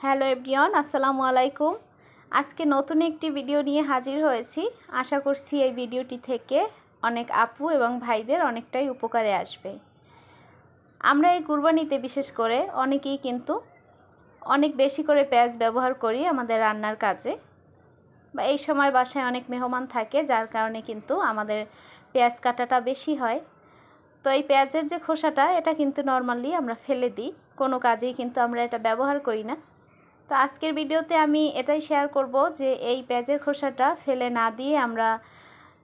Hello everyone, আসসালামু আলাইকুম। আজকে নতুন একটি ভিডিও নিয়ে হাজির হয়েছি। আশা করছি এই ভিডিওটি থেকে অনেক আপু এবং ভাইদের অনেকটাই উপকারে আসবে। আমরা এই কুরবানিতে বিশেষ করে অনেকেই কিন্তু অনেক বেশি করে পেঁয়াজ ব্যবহার করি আমাদের রান্নার কাজে, বা এই সময় বাসায় অনেক মেহমান থাকে, যার কারণে কিন্তু আমাদের পেঁয়াজ কাটাটা বেশি হয়। তো এই পেঁয়াজের যে খোসাটা, এটা কিন্তু নর্মালি আমরা ফেলে দিই, কোনো কাজেই কিন্তু আমরা এটা ব্যবহার করি না। তো আজকের ভিডিওতে আমি এটাই শেয়ার করব যে এই পেঁয়াজের খোসাটা ফেলে না দিয়ে আমরা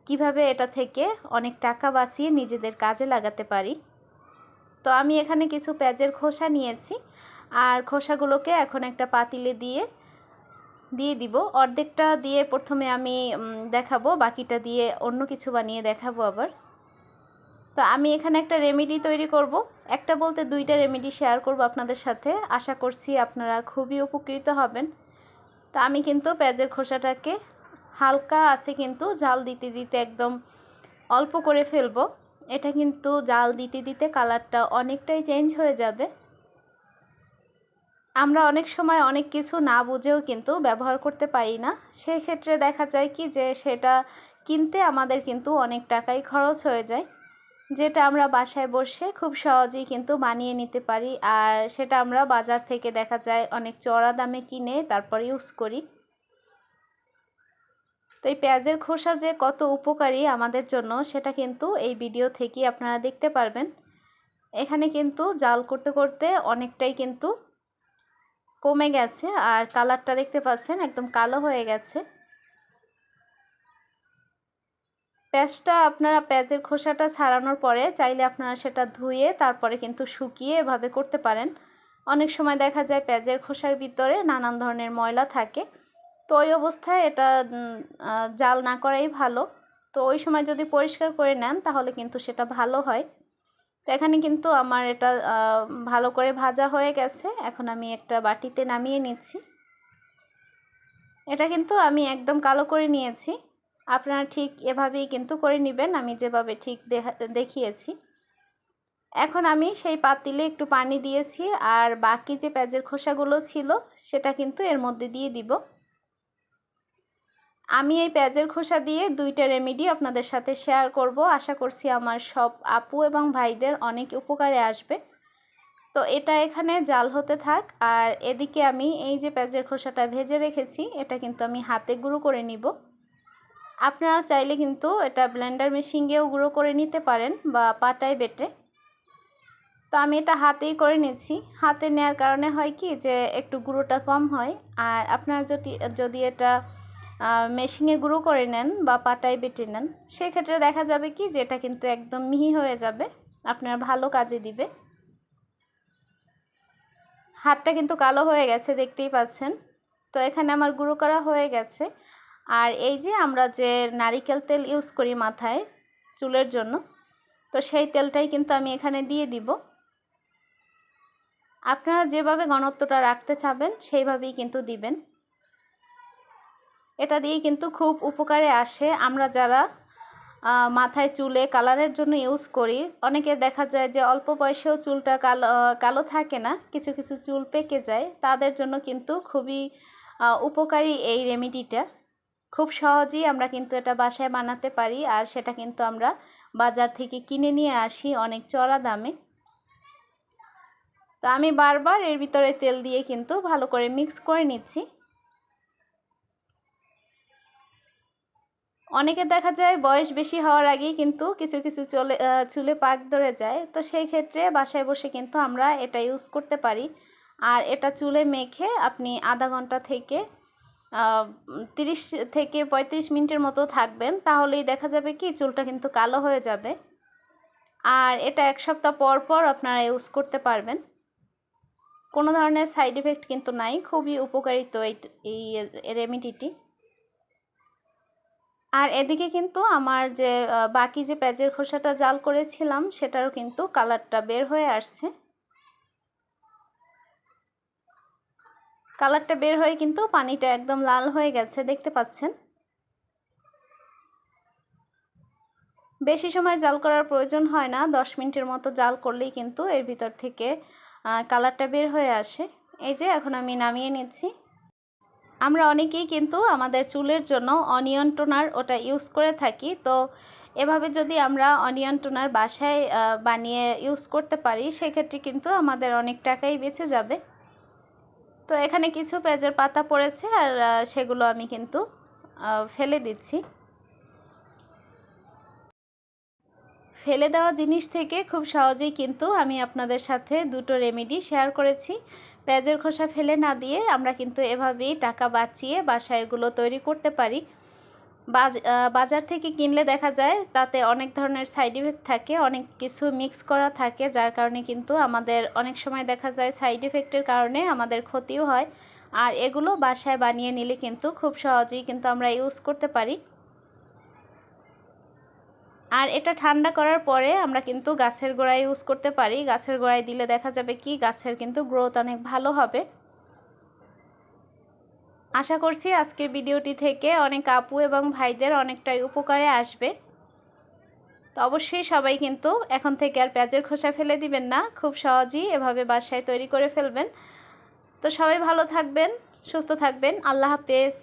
কিভাবে এটা থেকে অনেক টাকা বাঁচিয়ে নিজেদের কাজে লাগাতে পারি। তো আমি এখানে কিছু পেঁয়াজের খোসা নিয়েছি, আর খোসাগুলোকে এখন একটা পাতিলে দিয়ে দিব। অর্ধেকটা দিয়ে প্রথমে আমি দেখাবো, বাকিটা দিয়ে অন্য কিছু বানিয়ে দেখাবো আবার। তো আমি এখানে একটা রেমেডি তৈরি করব, একটা বলতে দুইটা রেমেডি শেয়ার করব আপনাদের সাথে। আশা করছি আপনারা খুবই উপকৃত হবেন। তো আমি কিন্তু পেঁয়াজের খোসাটাকে হালকা আছে কিন্তু জাল দিতে দিতে একদম অল্প করে ফেলবো। এটা কিন্তু জাল দিতে দিতে কালারটা অনেকটাই চেঞ্জ হয়ে যাবে। আমরা অনেক সময় অনেক কিছু না বুঝেও কিন্তু ব্যবহার করতে পারি না, সেই ক্ষেত্রে দেখা যায় কি যে সেটা কিনতে আমাদের কিন্তু অনেক টাকাই খরচ হয়ে যায়, যেটা আমরা বাসায় বসে খুব সহজেই কিন্তু বানিয়ে নিতে পারি। আর সেটা আমরা বাজার থেকে দেখা যায় অনেক চড়া দামে কিনে তারপর ইউজ করি। তো এই পেঁয়াজের খোসা যে কত উপকারী আমাদের জন্য, সেটা কিন্তু এই ভিডিও থেকেই আপনারা দেখতে পারবেন। এখানে কিন্তু জাল করতে করতে অনেকটাই কিন্তু কমে গেছে, আর কালারটা দেখতে পাচ্ছেন একদম কালো হয়ে গেছে। পেঁয়াজের খোসাটা ছাড়ানোর পরে চাইলে আপনারা সেটা ধুয়ে তারপরে কিন্তু শুকিয়ে এভাবে করতে পারেন। অনেক সময় দেখা যায় পেঁয়াজের খোসার ভিতরে নানান ধরনের ময়লা থাকে, তো ওই অবস্থায় এটা জাল না করাই ভালো। তো ওই সময় যদি পরিষ্কার করে নেন তাহলে কিন্তু সেটা ভালো হয়। তো এখানে কিন্তু আমার এটা ভালো করে ভাজা হয়ে গেছে। এখন আমি একটা বাটিতে নামিয়ে নিচ্ছি। এটা কিন্তু আমি একদম কালো করে নিয়েছি, আপনারা ঠিক এভাবেই কিন্তু করে নেবেন, আমি যেভাবে ঠিক দেখিয়েছি। এখন আমি সেই পাতিলে একটু পানি দিয়েছি, আর বাকি যে পেঁয়াজের খোসাগুলো ছিল সেটা কিন্তু এর মধ্যে দিয়ে দিব। আমি এই পেঁয়াজের খোসা দিয়ে দুইটা রেমেডি আপনাদের সাথে শেয়ার করব। আশা করছি আমার সব আপু এবং ভাইদের অনেক উপকারে আসবে। তো এটা এখানে জাল হতে থাক, আর এদিকে আমি এই যে পেঁয়াজের খোসাটা ভেজে রেখেছি এটা কিন্তু আমি হাতে গুঁড়ো করে নিব। আপনারা চাইলে কিন্তু এটা ব্লেন্ডার মেশিনেও গুঁড়ো করে নিতে পারেন বা পাটায় বেটে। তো আমি এটা হাতেই করে নিচ্ছি। হাতে নেওয়ার কারণে হয় কি যে একটু গুঁড়োটা কম হয়, আর আপনারা যদি এটা মেশিনে গুঁড়ো করে নেন বা পাটায় বেটে নেন, সেক্ষেত্রে দেখা যাবে কি যে এটা কিন্তু একদম মিহি হয়ে যাবে, আপনার ভালো কাজে দিবে। হাতটা কিন্তু কালো হয়ে গেছে, দেখতেই পাচ্ছেন। তো এখানে আমার গুঁড়ো করা হয়ে গেছে। আর এই যে আমরা যে নারিকেল তেল ইউজ করি মাথায় চুলের জন্য, তো সেই তেলটাই কিন্তু আমি এখানে দিয়ে দিব। আপনারা যেভাবে ঘনত্বটা রাখতে চাবেন সেইভাবেই কিন্তু দিবেন। এটা দিয়ে কিন্তু খুব উপকারে আসে। আমরা যারা মাথায় চুলে কালারের জন্য ইউজ করি, অনেকে দেখা যায় যে অল্প বয়সেও চুলটা কালো থাকে না, কিছু কিছু চুল পেকে যায়, তাদের জন্য কিন্তু খুবই উপকারী এই রেমেডিটা। খুব সহজেই আমরা কিন্তু এটা বাসায় বানাতে পারি, আর সেটা কিন্তু আমরা বাজার থেকে কিনে নিয়ে আসি অনেক চড়া দামে। তো আমি বারবার এর ভিতরে তেল দিয়ে কিন্তু ভালো করে মিক্স করে নিচ্ছি। অনেকে দেখা যায় বয়স বেশি হওয়ার আগেই কিন্তু কিছু কিছু চুলে পাক ধরে যায়, তো সেই ক্ষেত্রে বাসায় বসে কিন্তু আমরা এটা ইউজ করতে পারি। আর এটা চুলে মেখে আপনি আধা ঘন্টা থেকে 30 থেকে 35 মিনিটের মতো থাকবেন, তাহলেই দেখা যাবে কি চুলটা কিন্তু কালো হয়ে যাবে। আর এটা এক সপ্তাহ পর পর আপনারা ইউজ করতে পারবেন, কোনো ধরনের সাইড এফেক্ট কিন্তু নাই। খুবই উপকারী তো এই রেমেডিটি। আর এদিকে কিন্তু আমার যে বাকি যে পেঁয়াজের খোসাটা জাল করেছিলাম সেটারও কিন্তু কালারটা বের হয়ে আসছে। কালারটা বের হয়ে কিন্তু পানিটা একদম লাল হয়ে গেছে, দেখতে পাচ্ছেন। বেশি সময় জাল করার প্রয়োজন হয় না, 10 মিনিটের মতো জাল করলেই কিন্তু এর ভিতর থেকে কালারটা বের হয়ে আসে। এই যে এখন আমি নামিয়ে নিচ্ছি। আমরা অনেকেই কিন্তু আমাদের চুলের জন্য অনিয়ন টোনার ওটা ইউজ করে থাকি। তো এভাবে যদি আমরা অনিয়ন টোনার বাসায় বানিয়ে ইউজ করতে পারি সেক্ষেত্রে কিন্তু আমাদের অনেক টাকাই বেঁচে যাবে। তো এখানে কিছু পেঁয়াজের পাতা পড়েছে আর সেগুলো আমি কিন্তু ফেলে দিচ্ছি। ফেলে দেওয়া জিনিস থেকে খুব সহজেই কিন্তু আমি আপনাদের সাথে দুটো রেমেডি শেয়ার করেছি। পেঁয়াজের খোসা ফেলে না দিয়ে আমরা কিন্তু এভাবেই টাকা বাঁচিয়ে বাসায় এগুলো তৈরি করতে পারি। বাজার থেকে কিনলে দেখা যায় তাতে অনেক ধরনের সাইড ইফেক্ট থাকে, অনেক কিছু মিক্স করা থাকে, যার কারণে কিন্তু আমাদের অনেক সময় দেখা যায় সাইড ইফেক্টের কারণে আমাদের ক্ষতিও হয়। আর এগুলো বাসায় বানিয়ে নিলে কিন্তু খুব সহজেই কিন্তু আমরা ইউজ করতে পারি। আর এটা ঠান্ডা করার পরে আমরা কিন্তু গাছের গোড়ায় ইউজ করতে পারি। গাছের গোড়ায় দিলে দেখা যাবে কি গাছের কিন্তু গ্রোথ অনেক ভালো হবে। আশা করছি আজকের ভিডিওটি থেকে অনেক আপু এবং ভাইদের অনেকটাই উপকারে আসবে। তো অবশ্যই সবাই কিন্তু এখন থেকে আর পেঁয়াজের খোসা ফেলে দিবেন না, খুব সহজেই এভাবে বাসায় তৈরি করে ফেলবেন। তো সবাই ভালো থাকবেন, সুস্থ থাকবেন। আল্লাহ হাফেজ।